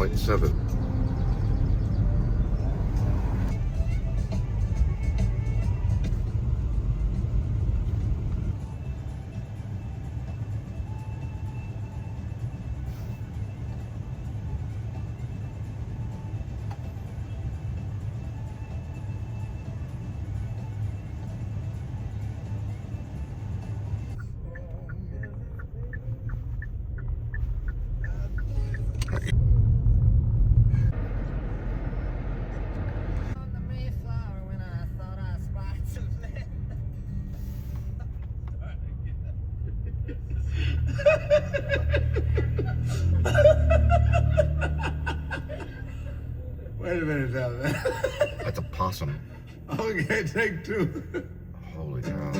100.7. Wait a minute now, man. That's a possum. Okay, take two. Holy cow.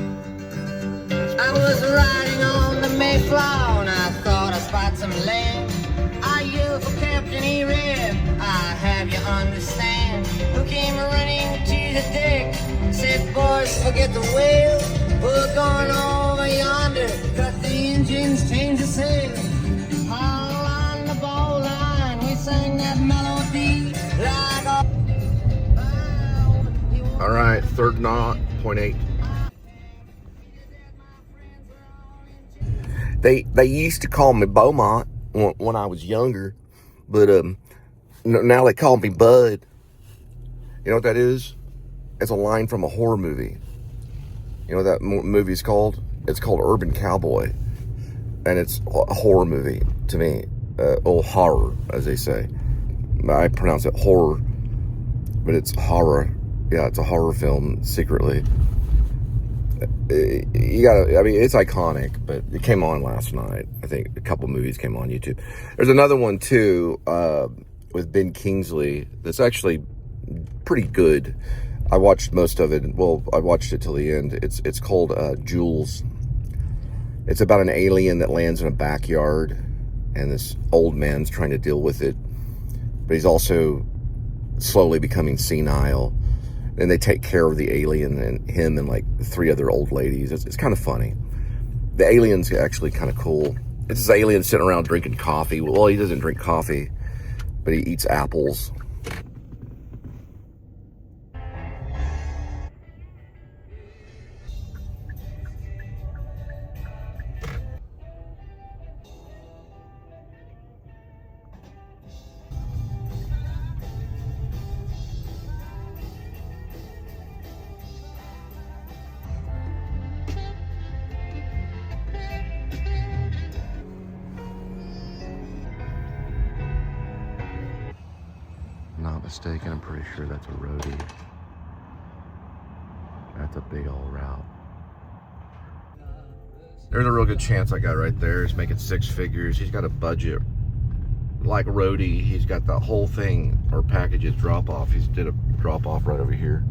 I was riding on the Mayflower and I thought I spotted some land. I yelled for Captain E-Rib, I have you understand. Who came running to the deck, said, boys, forget the whale. We're going over yonder, cut the engines, change the sail. All on the bow line, we sang that melody like a... All right, third knot, 0.8. They used to call me Beaumont when I was younger, but now they call me Bud. You know what that is? It's a line from a horror movie. You know what that movie's called? It's called Urban Cowboy, and it's a horror movie to me. Or horror, as they say. I pronounce it horror, but it's horror. Yeah, it's a horror film secretly. You gotta, I mean, it's iconic, but it came on last night. I think a couple movies came on YouTube. There's another one too, with Ben Kingsley that's actually pretty good. I watched most of it. Well, I watched it till the end. It's called Jules. It's about an alien that lands in a backyard, and this old man's trying to deal with it, but he's also slowly becoming senile. And they take care of the alien and him and like 3 other old ladies. It's kind of funny. The alien's actually kind of cool. It's this alien sitting around drinking coffee. Well, he doesn't drink coffee, but he eats apples. Not mistaken, I'm pretty sure that's a roadie. That's a big old route. There's a real good chance I got right there. He's making 6 figures. He's got a budget like roadie. He's got the whole thing, or packages drop off. He's did a drop off right over here.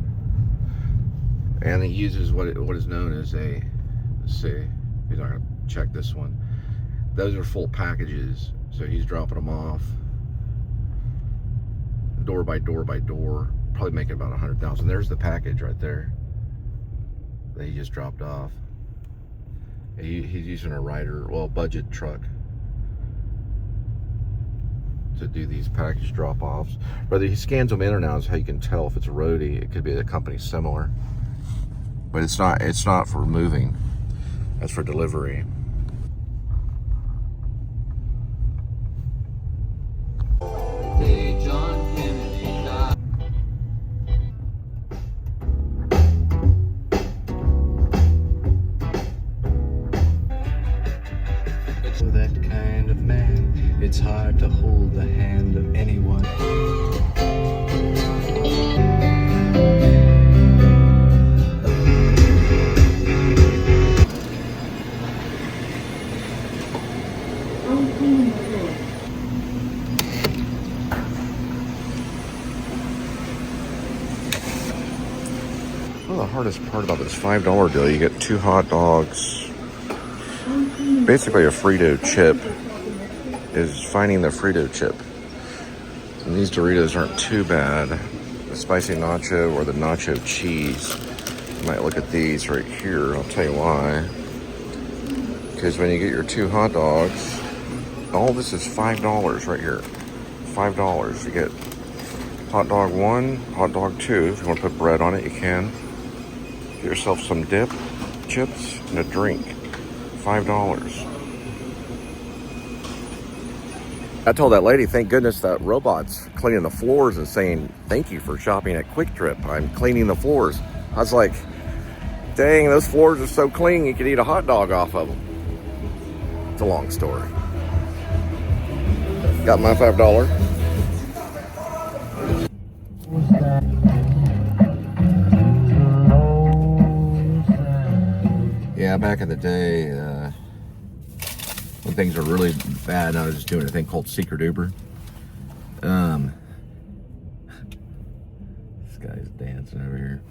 And he uses what is known as a, let's see, he's not gonna check this one. Those are full packages. So he's dropping them off door by door by door, probably making about 100,000. There's the package right there that he just dropped off. He's using a rider, well, a budget truck to do these package drop-offs. Whether he scans them in or out is how you can tell if it's a roadie. It could be a company similar, but it's not for moving. That's for delivery. That kind of man, it's hard to hold the hand of anyone. Well, the hardest part about this $5 deal, you get 2 hot dogs. Basically a Frito chip is finding the Frito chip. And these Doritos aren't too bad. The spicy nacho or the nacho cheese. You might look at these right here. I'll tell you why. Because when you get your 2 hot dogs, all this is $5 right here. $5. You get hot dog 1, hot dog 2. If you want to put bread on it, you can. Get yourself some dip, chips, and a drink. $5. I told that lady, thank goodness that robot's cleaning the floors and saying, thank you for shopping at Quick Trip. I'm cleaning the floors. I was like, dang, those floors are so clean, you could eat a hot dog off of them. It's a long story. Got my $5. Yeah, back in the day, when things were really bad, I was just doing a thing called Secret Uber. This guy's dancing over here.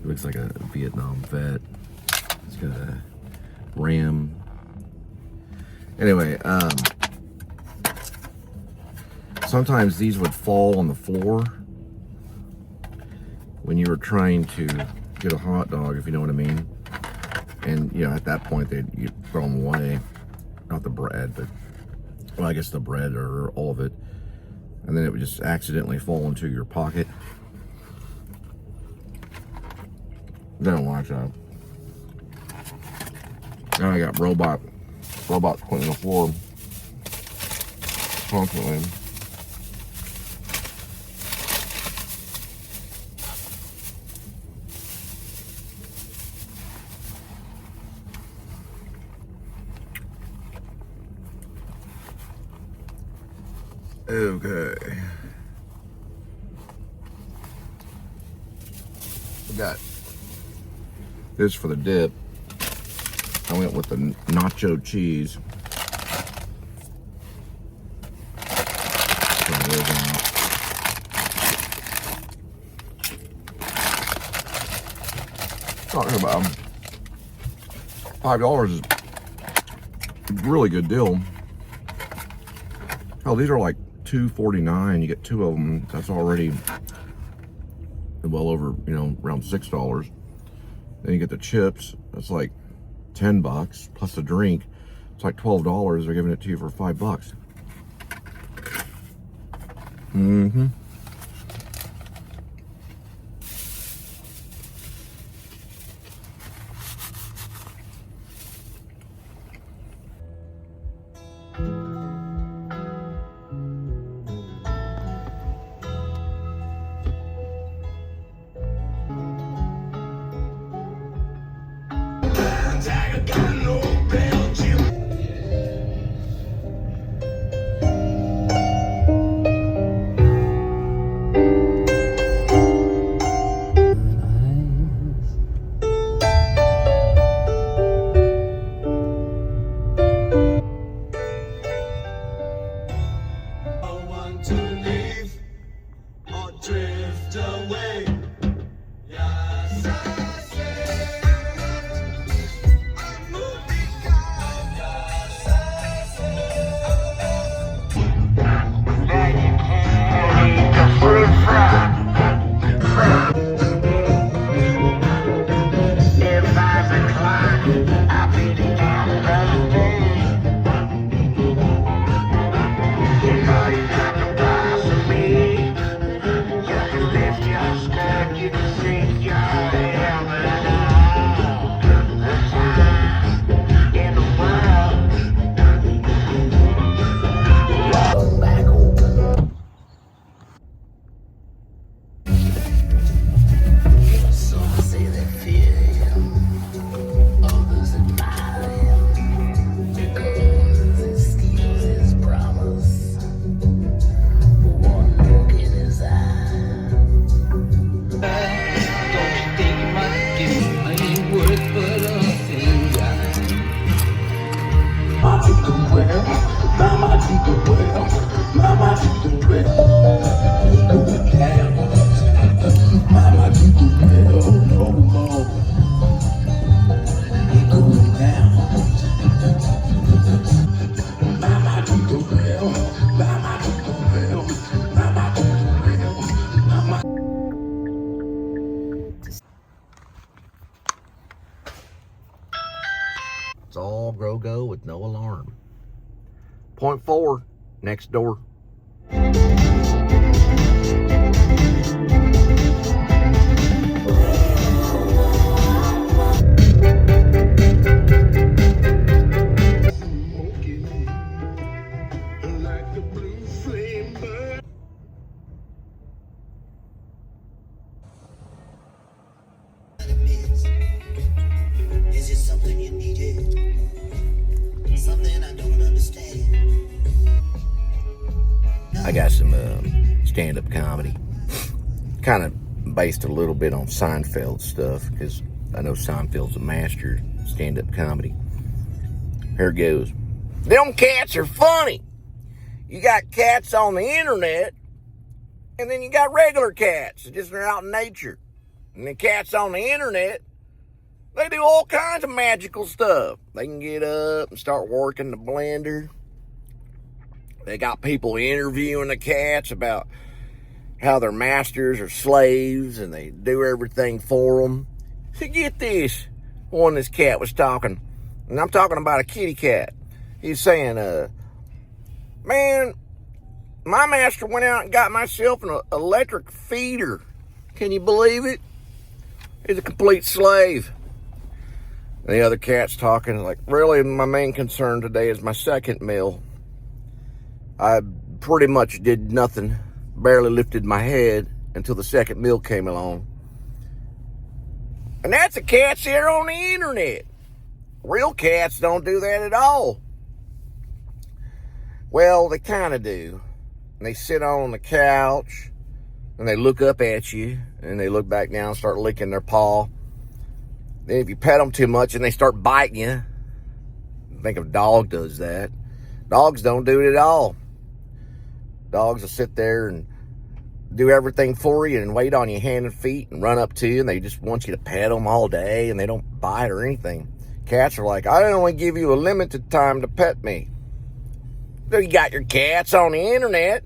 He looks like a Vietnam vet. He's got a Ram. Anyway, sometimes these would fall on the floor when you were trying to get a hot dog, if you know what I mean. And, you know, at that point, you'd throw them away. Not the bread, but, well, I guess the bread or all of it. And then it would just accidentally fall into your pocket. They don't like that. Now I got robots cleaning the floor constantly. Okay. We got this for the dip. I went with the nacho cheese. Talking about $5 is a really good deal. Oh, these are like $2.49. You get 2 of them. That's already well over, you know, around $6. Then you get the chips. That's like $10 plus the drink. It's like $12. They're giving it to you for $5. Mm-hmm. It's all go with no alarm. Point 4, next door. something you needed, something I don't understand. I got some stand-up comedy, kind of based a little bit on Seinfeld stuff, because I know Seinfeld's a master stand-up comedy. Here it goes. Them cats are funny. You got cats on the internet, and then you got regular cats, just they're out in nature. And the cats on the internet, they do all kinds of magical stuff. They can get up and start working the blender. They got people interviewing the cats about how their masters are slaves and they do everything for them. So get this. This cat was talking, and I'm talking about a kitty cat. He's saying, man, my master went out and got myself an electric feeder. Can you believe it? He's a complete slave. And the other cat's talking like, really, my main concern today is my second meal. I pretty much did nothing, barely lifted my head until the second meal came along. And that's the cats here on the internet. Real cats don't do that at all. Well, they kind of do. And they sit on the couch, and they look up at you, and they look back down and start licking their paw. Then if you pet them too much and they start biting you, I think a dog does that. Dogs don't do it at all. Dogs will sit there and do everything for you and wait on your hand and feet and run up to you, and they just want you to pet them all day, and they don't bite or anything. Cats are like, I only give you a limited time to pet me. So you got your cats on the internet,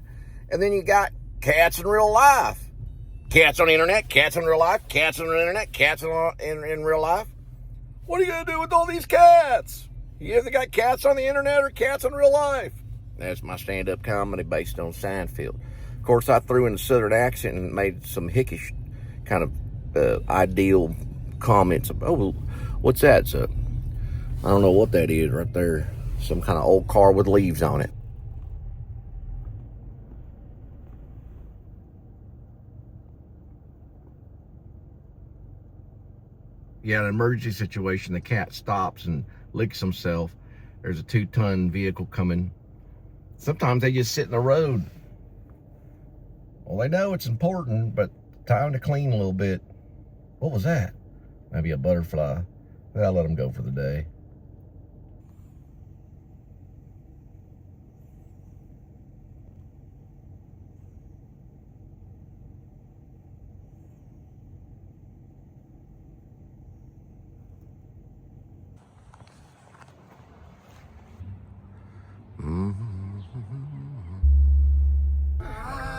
and then you got cats in real life. Cats on the internet, cats in real life, cats on the internet, cats in real life. What are you going to do with all these cats? You either got cats on the internet or cats in real life. That's my stand-up comedy based on Seinfeld. Of course, I threw in a southern accent and made some hickish kind of ideal comments. Oh, well, what's that? So, I don't know what that is right there. Some kind of old car with leaves on it. Yeah, an emergency situation, the cat stops and licks himself. There's a 2-ton vehicle coming. Sometimes they just sit in the road. Well, they know it's important, but time to clean a little bit. What was that? Maybe a butterfly. I'll let them go for the day.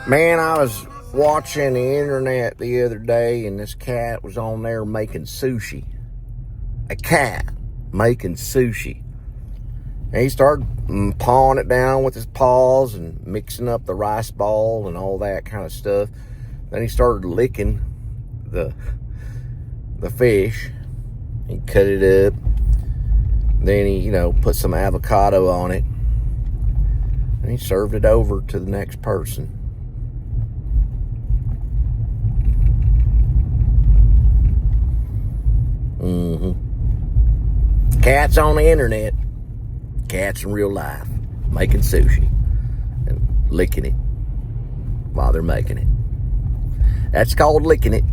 Man, I was watching the internet the other day, and this cat was on there making sushi. A cat making sushi. And he started pawing it down with his paws and mixing up the rice ball and all that kind of stuff. Then he started licking the fish. He cut it up. Then he, put some avocado on it. And he served it over to the next person. Cats on the internet, cats in real life, making sushi and licking it while they're making it. That's called licking it.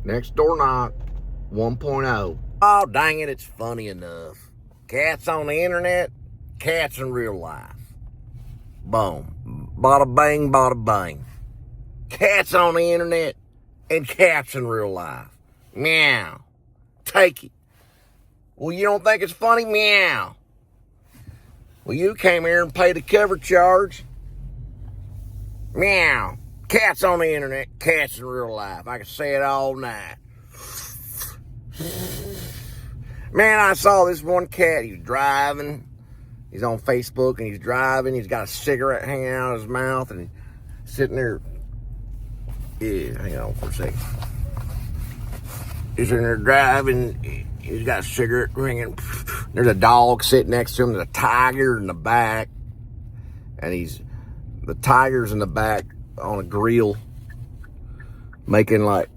Next door knock, 1.0. Oh, dang it, it's funny enough. Cats on the internet, cats in real life. Boom. Bada bang, bada bang. Cats on the internet and cats in real life. Meow. Take it. Well, you don't think it's funny? Meow. Well, you came here and paid a cover charge. Meow. Cats on the internet, cats in real life. I can say it all night. Man, I saw this one cat. He's driving. He's on Facebook and he's driving. He's got a cigarette hanging out of his mouth and he's sitting there. Yeah, hang on for a second. He's in there driving. He's got a cigarette ringing. There's a dog sitting next to him. There's a tiger in the back. And the tiger's in the back on a grill. making like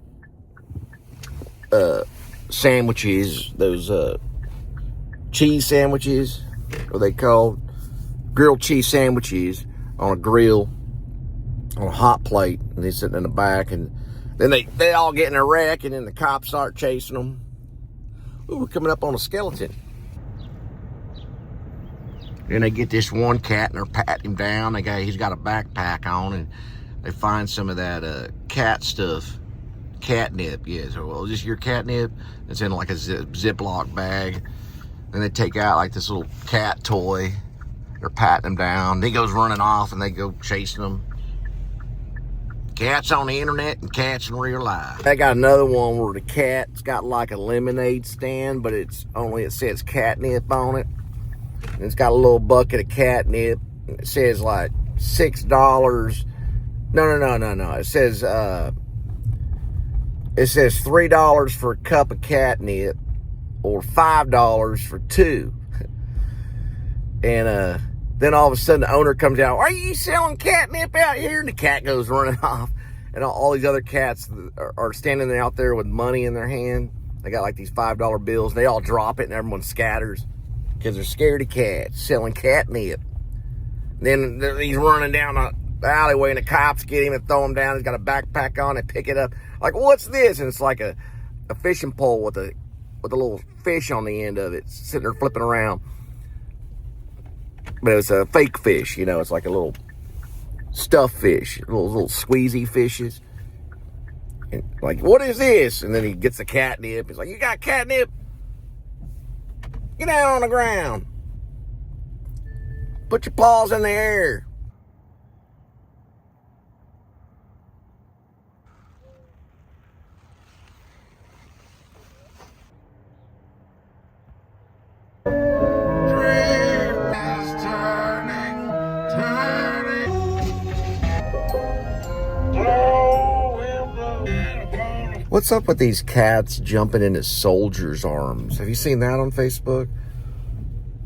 sandwiches, those cheese sandwiches, what they call grilled cheese sandwiches on a grill, on a hot plate, and he's sitting in the back, and then they all get in a wreck, and then the cops start chasing them. Ooh, we're coming up on a skeleton. And they get this one cat, and they're patting him down. He's got a backpack on, and they find some of that cat stuff. Catnip, yeah. So, well, is this your catnip? It's in like a Ziploc bag. Then they take out like this little cat toy. They're patting him down. He goes running off, and they go chasing him. Cats on the internet and cats in real life. I got another one where the cat's got like a lemonade stand, but it says catnip on it. And it's got a little bucket of catnip. And it says like $6. No. It says $3 for a cup of catnip or $5 for two. And then all of a sudden the owner comes out, "Are you selling catnip out here?" And the cat goes running off. And all these other cats are standing out there with money in their hand. They got like these $5 bills. They all drop it and everyone scatters because they're scared of cats selling catnip. Then he's running down the alleyway and the cops get him and throw him down. He's got a backpack on and pick it up. Like, what's this? And it's like a fishing pole with a little fish on the end of it sitting there flipping around. But it's a fake fish, you know. It's like a little stuffed fish, little squeezy fishes. And like, what is this? And then he gets the catnip. He's like, "You got catnip? Get down on the ground. Put your paws in the air." What's up with these cats jumping into soldiers' arms? Have you seen that on Facebook?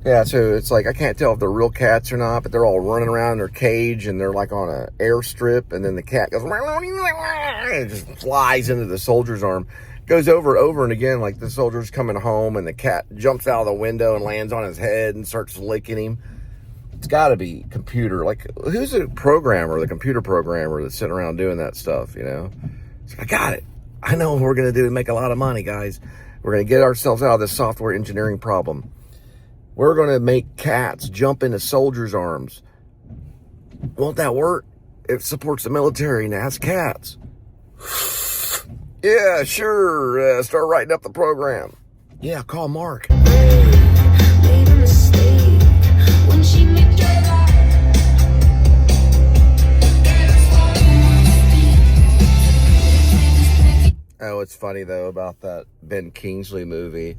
Yeah, so it's like, I can't tell if they're real cats or not, but they're all running around in their cage, and they're like on an airstrip, and then the cat goes, and it just flies into the soldier's arm. Goes over and again, like the soldier's coming home, and the cat jumps out of the window and lands on his head and starts licking him. It's got to be computer. Like, who's the programmer, the computer programmer that's sitting around doing that stuff, you know? It's like, I got it. I know what we're going to do to make a lot of money, guys. We're going to get ourselves out of this software engineering problem. We're going to make cats jump into soldiers' arms. Won't that work? It supports the military and it has cats. Yeah, sure. Start writing up the program. Yeah, call Mark. Made a mistake when she made Oh, it's funny though about that Ben Kingsley movie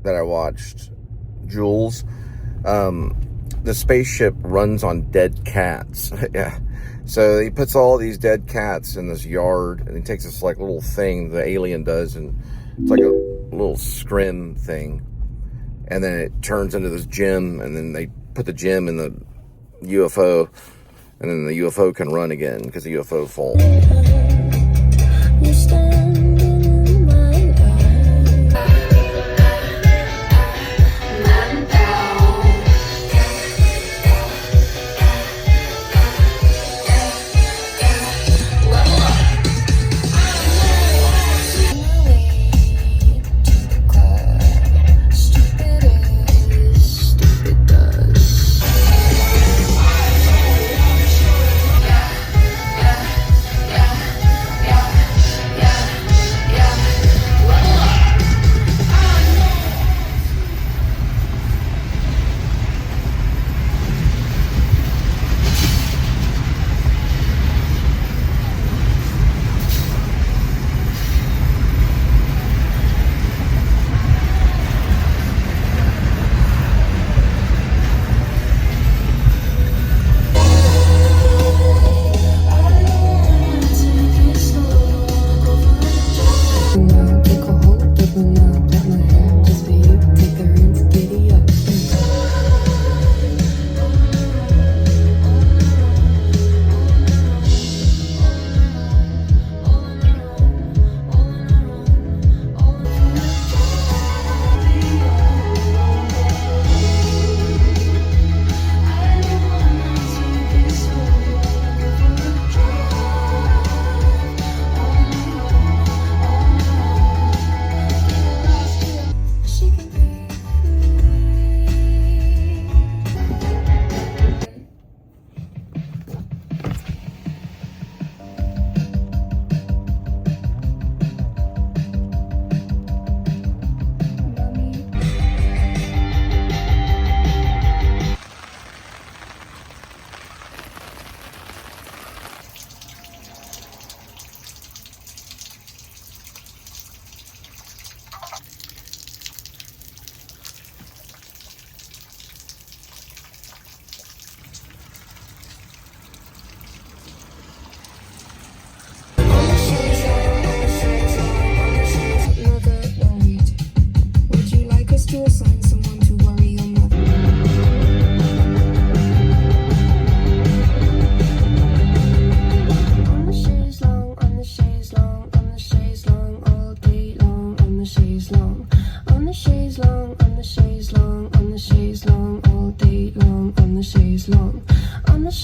that I watched, Jules. The spaceship runs on dead cats. Yeah. So he puts all these dead cats in this yard, and he takes this like little thing the alien does, and it's like a little scrim thing. And then it turns into this gem, and then they put the gem in the UFO, and then the UFO can run again because the UFO falls. You standing in my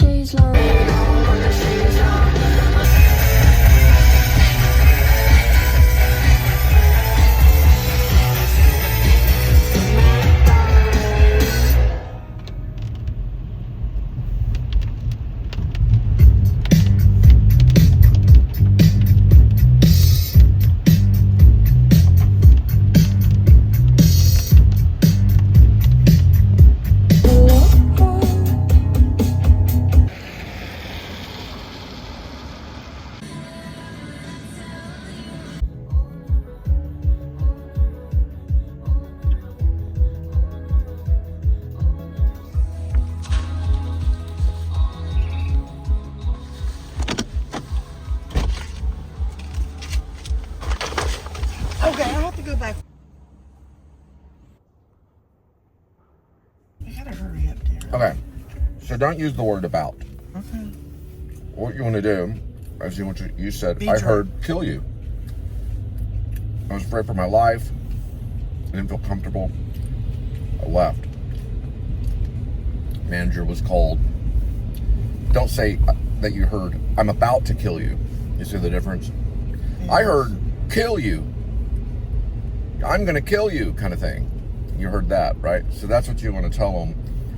shades long. Okay, I have to go back. I gotta hurry up, dear. Okay. So don't use the word about. Okay. What you want to do, as you said, Be I true. heard kill you. I was afraid for my life. I didn't feel comfortable. I left. Manager was called. Don't say that you heard, I'm about to kill you. You see the difference? Yes. I heard kill you. I'm going to kill you kind of thing. You heard that, right? So that's what you want to tell them.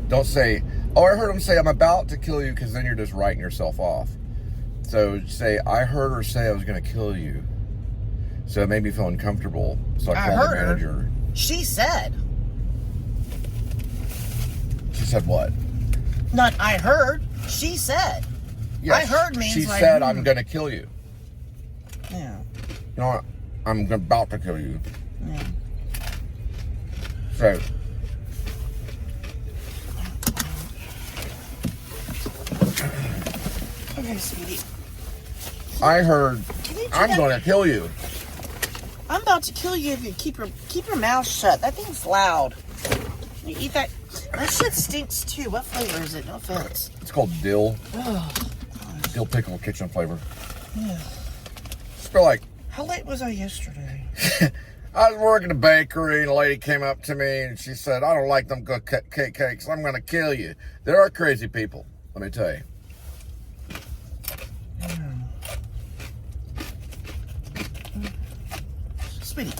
Don't say, oh, I heard him say I'm about to kill you, because then you're just writing yourself off. So say, I heard her say I was going to kill you. So it made me feel uncomfortable. So I called the heard her. manager. She said. She said what? Not I heard. She said. Yes, I heard means she like, said I'm going to kill you. Yeah. You know what? I'm about to kill you. Yeah. So Okay, sweetie. I heard Can you do I'm that? going to kill you. I'm about to kill you if you keep your mouth shut. That thing's loud. You eat that. That shit stinks too. What flavor is it? No offense. It's called dill. Oh, Dill pickle kitchen flavor. yeah. It's feel like How late was I yesterday? I was working a bakery and a lady came up to me and she said, I don't like them good cakes. I'm going to kill you. There are crazy people, let me tell you. Sweetie.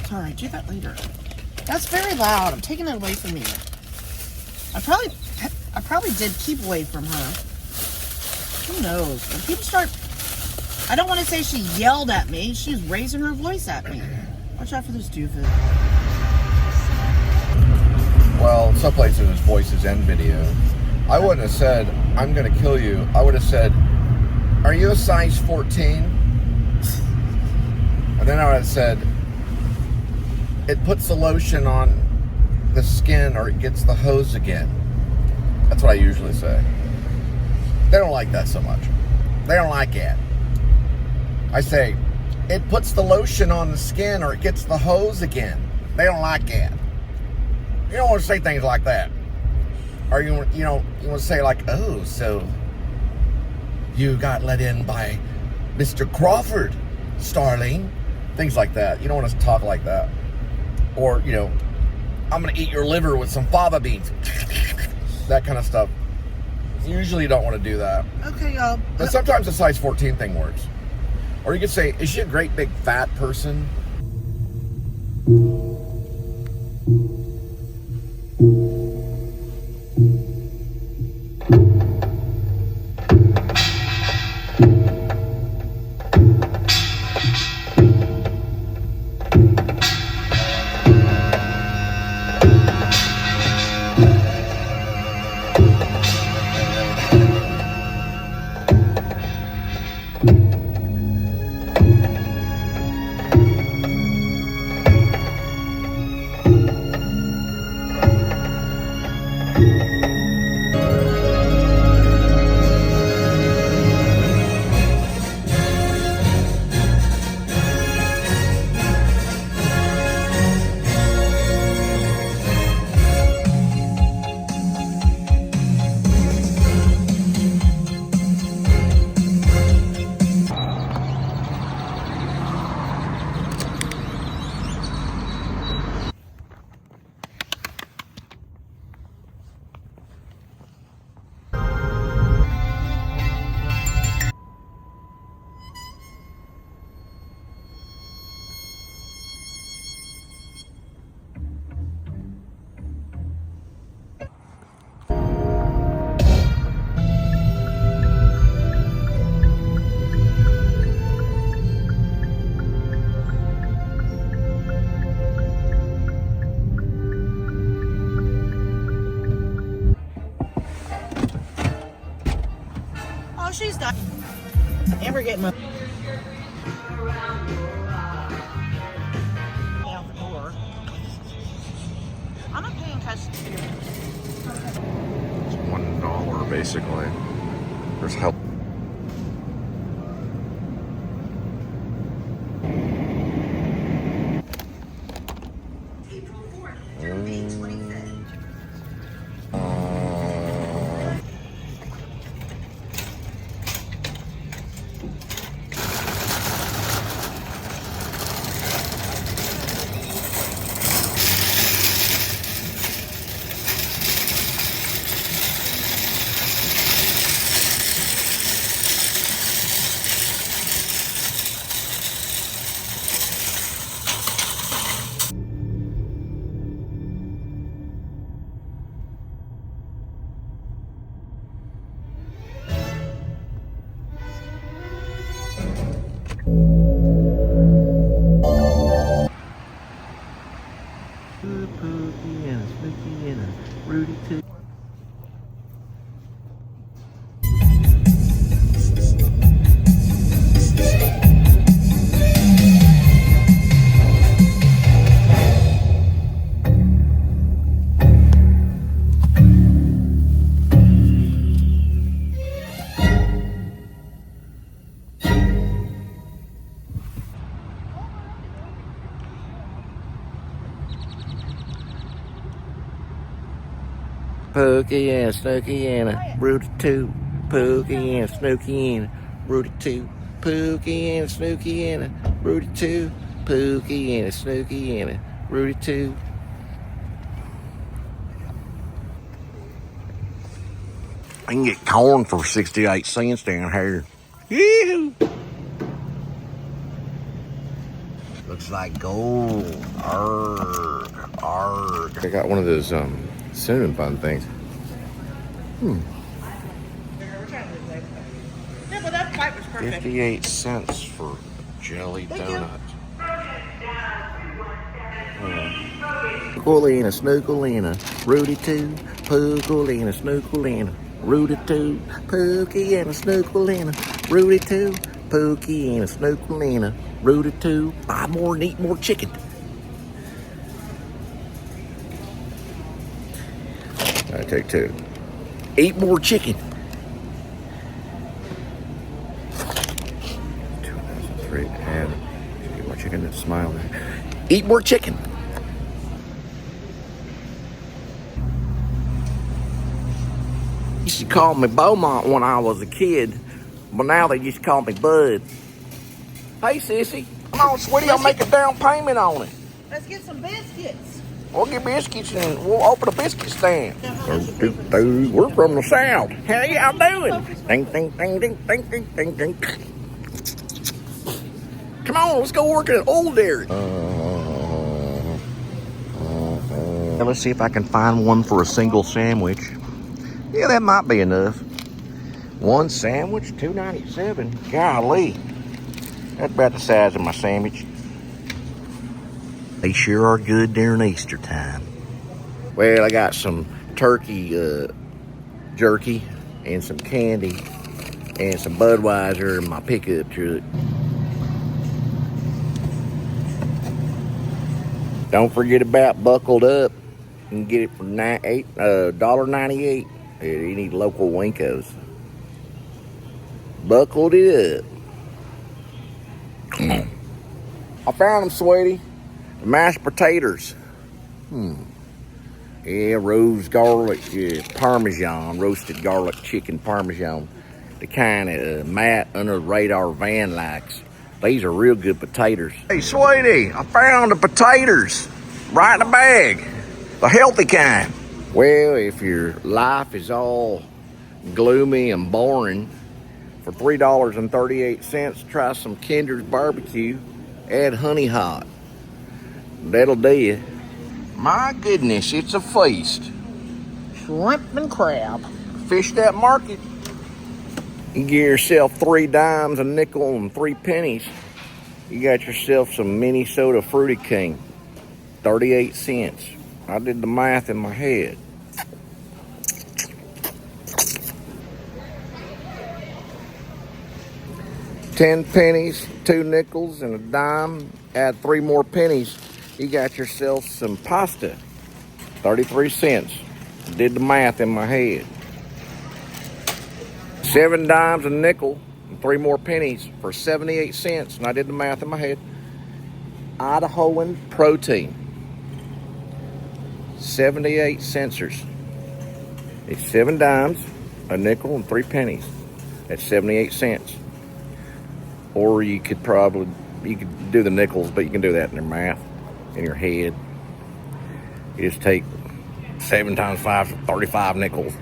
Sorry, do that later. That's very loud. I'm taking it away from you. I probably did keep away from her. Who knows? When people start, I don't want to say she yelled at me. She's raising her voice at me. Watch out for this doofus. Well, some places there's voices and video. I wouldn't have said, I'm going to kill you. I would have said, are you a size 14? And then I would have said, it puts the lotion on the skin or it gets the hose again. That's what I usually say. They don't like that so much. They don't like it. I say, it puts the lotion on the skin or it gets the hose again. They don't like it. You don't want to say things like that. Or you want to say like, oh, so you got let in by Mr. Crawford, Starling. Things like that. You don't want to talk like that. Or, I'm going to eat your liver with some fava beans. That kind of stuff. You usually don't want to do that. Okay, y'all. But sometimes the size 14 thing works. Or you could say, is she a great big fat person? Oh, she's done. And we're getting my... out the door. I'm not paying custody. It's $1 basically. There's help. Pokey and Snooky and a Rudy 2. Pokey and Snooky and a Rudy 2. Pokey and Snooky and a Rudy 2. Pokey and a Snooky and a Rudy 2. I can get corn for 68 cents down here. Yoo-hoo! Looks like gold. Arg, arg. I got one of those cinnamon bun things. Yeah, but that bite was perfect. 58 cents for jelly donut. Poogalina, Snoogalina, Rudy 2, Poogalina, Snoogalina, Rudy 2, Pookie and a Snoogalina, Rudy 2, Pookie and a Snoogalina, Rudy 2, buy more and eat more chicken. I take 2. Eat more chicken. 2003 and eat more chicken and smile. Eat more chicken. Used to call me Beaumont when I was a kid, but now they just call me Bud. Hey, sissy. Come on, sweetie, I'll make a down payment on it. Let's get some biscuits. We'll get biscuits and we'll open a biscuit stand. We're from the South. How y'all doing? Ding, ding, ding, ding, ding, ding, ding, ding. Come on, let's go work at Old Dairy. Let's see if I can find one for a single sandwich. Yeah, that might be enough. One sandwich, $2.97. Golly. That's about the size of my sandwich. They sure are good during Easter time. Well, I got some turkey jerky and some candy and some Budweiser in my pickup truck. Don't forget about Buckled Up. You can get it for $1.98 at any local WinCos. Buckled it up. I found them, sweetie. The mashed potatoes. Yeah, roast garlic, Parmesan, roasted garlic chicken Parmesan. The kind of Matt under the radar van likes. These are real good potatoes. Hey, sweetie, I found the potatoes right in the bag. The healthy kind. Well, if your life is all gloomy and boring, for $3.38, try some Kinder's barbecue. Add honey hot. That'll do you. My goodness, it's a feast. Shrimp and crab. Fish that market. You get yourself 3 dimes, a nickel, and 3 pennies. You got yourself some Minnesota Fruity King. 38 cents. I did the math in my head. 10 pennies, 2 nickels, and a dime. Add 3 more pennies. You got yourself some pasta. 33 cents. Did the math in my head. 7 dimes, a nickel, and 3 more pennies for 78 cents. And I did the math in my head. Idahoan protein. 78 centers. It's 7 dimes, a nickel, and 3 pennies. That's 78 cents. Or you could do the nickels, but you can do that in your math, in your head. You just take 7 times 5, 35 nickels.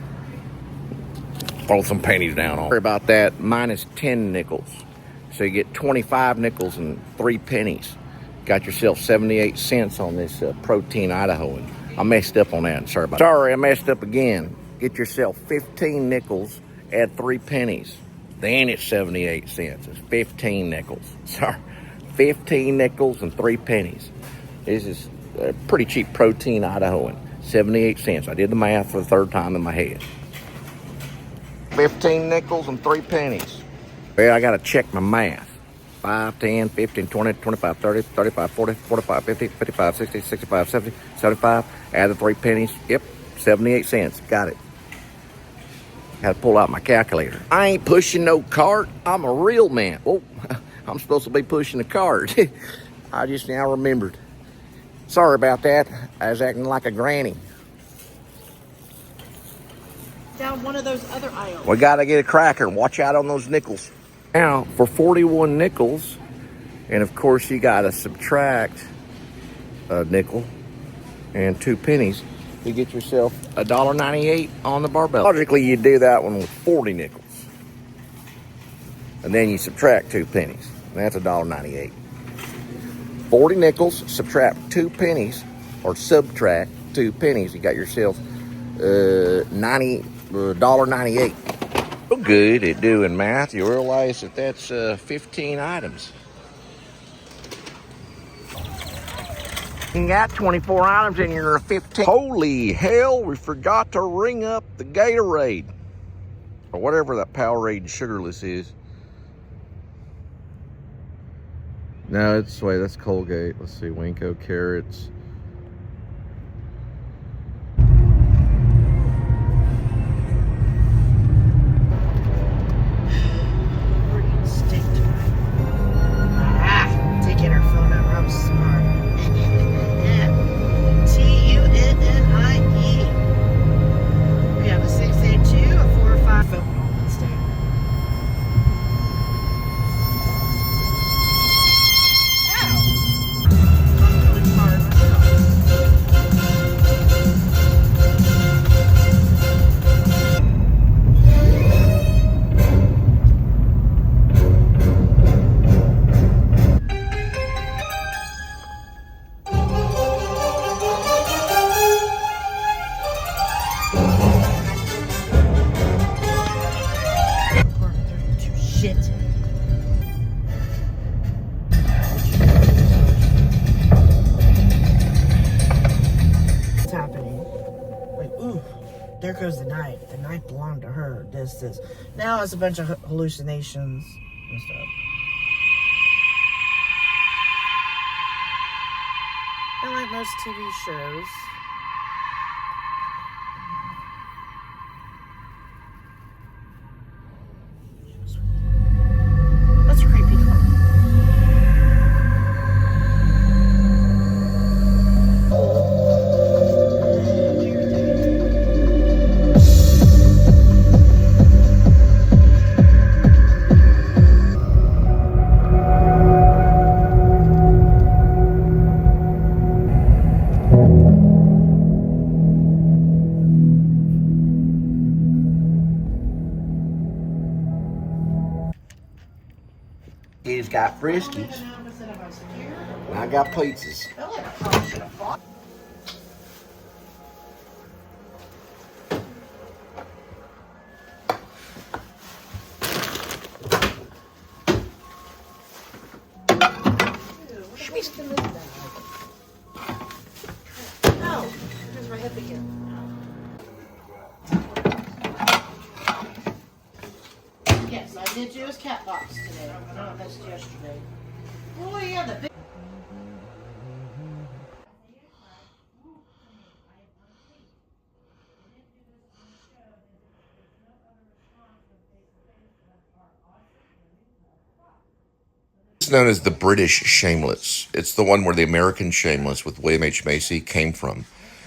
Throw some pennies down on. Sorry about that, minus 10 nickels. So you get 25 nickels and 3 pennies. Got yourself 78 cents on this protein Idahoan. I messed up on that. Sorry, I messed up again. Get yourself 15 nickels, add 3 pennies. Then it's 78 cents. It's 15 nickels. Sorry, 15 nickels and 3 pennies. This is a pretty cheap protein Idahoan. 78 cents. I did the math for the 3rd time in my head. 15 nickels and 3 pennies. Well, I gotta check my math. 5, 10, 15, 20, 25, 30, 35, 40, 45, 50, 55, 60, 65, 70, 75. Add the 3 pennies. Yep, 78 cents. Got it. Had to pull out my calculator. I ain't pushing no cart. I'm a real man. Oh, I'm supposed to be pushing the cart. I just now remembered. Sorry about that. I was acting like a granny. Down one of those other aisles. We gotta get a cracker. Watch out on those nickels. Now, for 41 nickels, and of course you gotta subtract a nickel and 2 pennies, you get yourself $1.98 on the barbell. Logically, you do that one with 40 nickels. And then you subtract 2 pennies. And that's $1.98. 40 nickels, subtract 2 pennies, or subtract 2 pennies, you got yourself $1.98. Well, good at doing math. You realize that that's 15 items. You got 24 items and you're 15. Holy hell, we forgot to ring up the Gatorade. Or whatever that Powerade sugarless is. No, it's, wait, that's Colgate. Let's see, WinCo carrots. We're eating steak tonight. Taking her phone out. I'm smart. T-U-N-N-I-E. We have a 682, a 4 or 5 phone steak. There goes the night. The night belonged to her. This. Now it's a bunch of hallucinations and stuff. And like most TV shows. That's a creepy car. He's got Friskies. And I got pizzas. No, here's my hip again. Yes. So I did do his cat box today. I know I missed yesterday. Oh yeah, the big. It's known as the British Shameless. It's the one where the American Shameless with William H. Macy came from.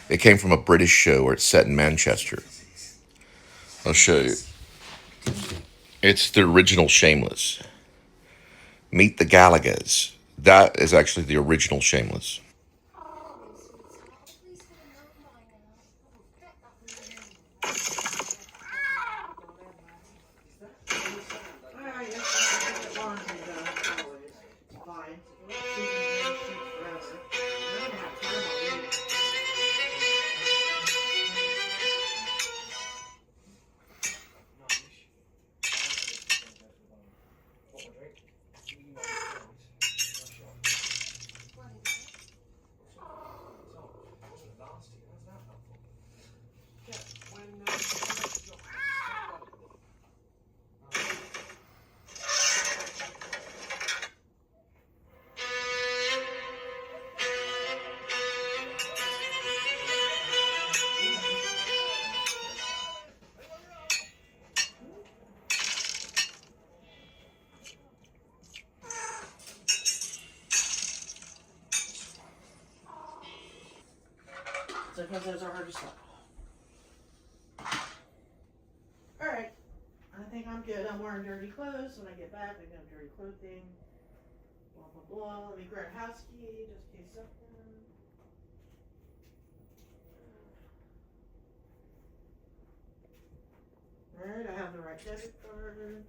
It came from a British show where it's set in Manchester. I'll show you. It's the original Shameless. Meet the Gallaghers. That is actually the original Shameless. Because those are hard to stop. Alright. I think I'm good. I'm wearing dirty clothes. When I get back, I got dirty clothing. Blah, blah, blah. Let me grab a house key just in case something. Alright, I have the right debit card.